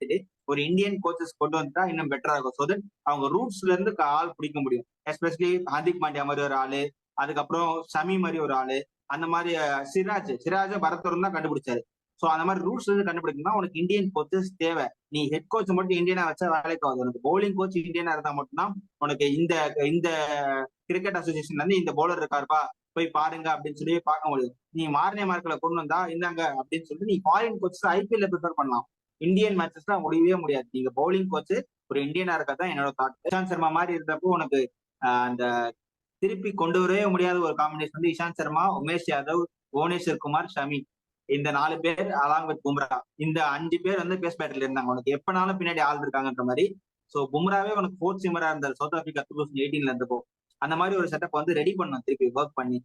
பண்ணிட்டு ஒரு Indian coaches கொண்டு வந்துட்டா இன்னும் பெட்டரா இருக்கும். ஸோ தட் அவங்க ரூட்ஸ்ல இருந்து ஆள் பிடிக்க முடியும். எஸ்பெஷலி ஹார்திக் பாண்டியா மாதிரி ஒரு ஆளு, அதுக்கப்புறம் ஷமி மாதிரி ஒரு ஆளு, அந்த மாதிரி சிராஜ பரத்தரும் தான் கண்டுபிடிச்சாரு. ஸோ அந்த மாதிரி ரூட்ஸ்ல இருந்து கண்டுபிடிக்கணும்னா உனக்கு இந்தியன் கோச்சஸ் தேவை. நீ ஹெட் கோச் மட்டும் இந்தியனா வச்சா வேலைக்கு ஆகுது. உனக்கு பவுலிங் கோச் இந்தியனா இருந்தா மட்டும்தான் உனக்கு இந்த இந்த கிரிக்கெட் அசோசியேஷன்ல இருந்து இந்த பவுலர் இருக்காருப்பா போய் பாருங்க அப்படின்னு சொல்லி பார்க்க முடியும். நீ மார்னே மார்க்ல கொண்டு வந்தா இந்தாங்க அப்படின்னு சொல்லிட்டு நீ ஃபாரின் கோச்சஸ் ஐபிஎல்ல ப்ரிஃபர் பண்ணலாம். இந்தியன் மேட்சஸ் தான் முடியவே முடியாது. நீங்க பவுலிங் கோச் ஒரு இந்தியனா இருக்கதான் என்னோட தாட். இஷாந்த் சர்மா மாதிரி இருந்தப்போ உனக்கு அந்த திருப்பி கொண்டு வரவே முடியாத ஒரு காம்பினேஷன் வந்து இஷாந்த் சர்மா, உமேஷ் யாதவ், புவனேஸ்வர் குமார், ஷமி, இந்த 4 பேர் அலாங் வித் பும்ரா, இந்த 5 பேர் வந்து பேஸ் பேட்டர்ல இருந்தாங்க. உனக்கு எப்பனாலும் பின்னாடி ஆள் இருக்காங்கன்ற மாதிரி. ஸோ பும்ராவே உனக்கு ஃபோர்த் சிம்மரா இருந்தார் சவுத் ஆப்பிரிக்கா 2018ல இருந்தப்போ. அந்த மாதிரி ஒரு செட்டப் வந்து ரெடி பண்ணும் திருப்பி ஒர்க் பண்ணி.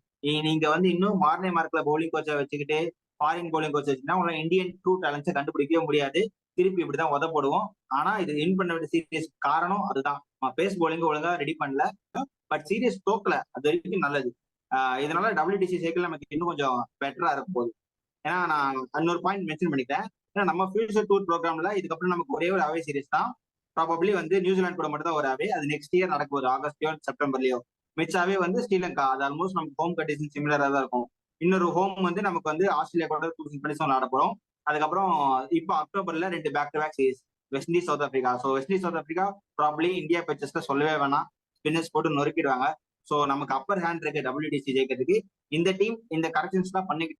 நீங்க வந்து இன்னும் மார்னே மார்க்ல பவுலிங் கோச்சை வச்சுக்கிட்டு ஃபாரின் பவுலிங் கோச் வச்சுன்னா உங்களை இந்தியன் ட்ரூ டேலண்ட்ஸை கண்டுபிடிக்கவே முடியாது. திருப்பி இப்படிதான் உதப்படுவோம். ஆனா இது வின் பண்ண வேண்டிய சீரியஸ் காரணம் அதுதான். பேஸ் பவுலிங் ஒழுங்கா ரெடி பண்ணல, பட் சீரியஸ் தோக்கல, அது வரைக்கும் நல்லது. இதனால WTC சைக்கிள் நமக்கு இன்னும் கொஞ்சம் பெட்டரா இருக்கும் போது. ஏன்னா நான் இன்னொரு பாயிண்ட் மென்ஷன் பண்ணிட்டேன். ஏன்னா நம்ம ஃபியூச்சர் டூர் ப்ரோக்ராம்ல இதுக்கப்புறம் நமக்கு ஒரே ஒரு அவே சீரிஸ் தான். ப்ராபப்ளி வந்து நியூசிலாந்து கூட மட்டும் தான் ஒரு அவே. அது நெக்ஸ்ட் இயர் நடக்க போகுது, ஆகஸ்ட்லயோ செப்டம்பர்லயோ. மிச்சாவே வந்து ஸ்ரீலங்கா. அது ஆல்மோஸ்ட் நமக்கு ஹோம் கண்டிஷன் சிமிலரா தான் இருக்கும். இன்னொரு ஹோம் வந்து நமக்கு வந்து ஆஸ்திரேலியா கூட 2027 விளையாட போறோம். அதுக்கப்புறம் இப்போ அக்டோபர்ல 2 back to back series, West Indies South Africa. So West Indies South Africa probably India பிச்சர்ஸ்ல சொல்லவே வேணாம், ஸ்பின்னர்ஸ் போட்டு நொறுக்கிடுவாங்க. ஸோ நமக்கு அப்பர் ஹேண்ட் இருக்கு WTC ஜெயிக்கிறதுக்கு. இந்த டீம் இந்த கரெக்ஷன்ஸ் தான் பண்ணிக்கிட்டு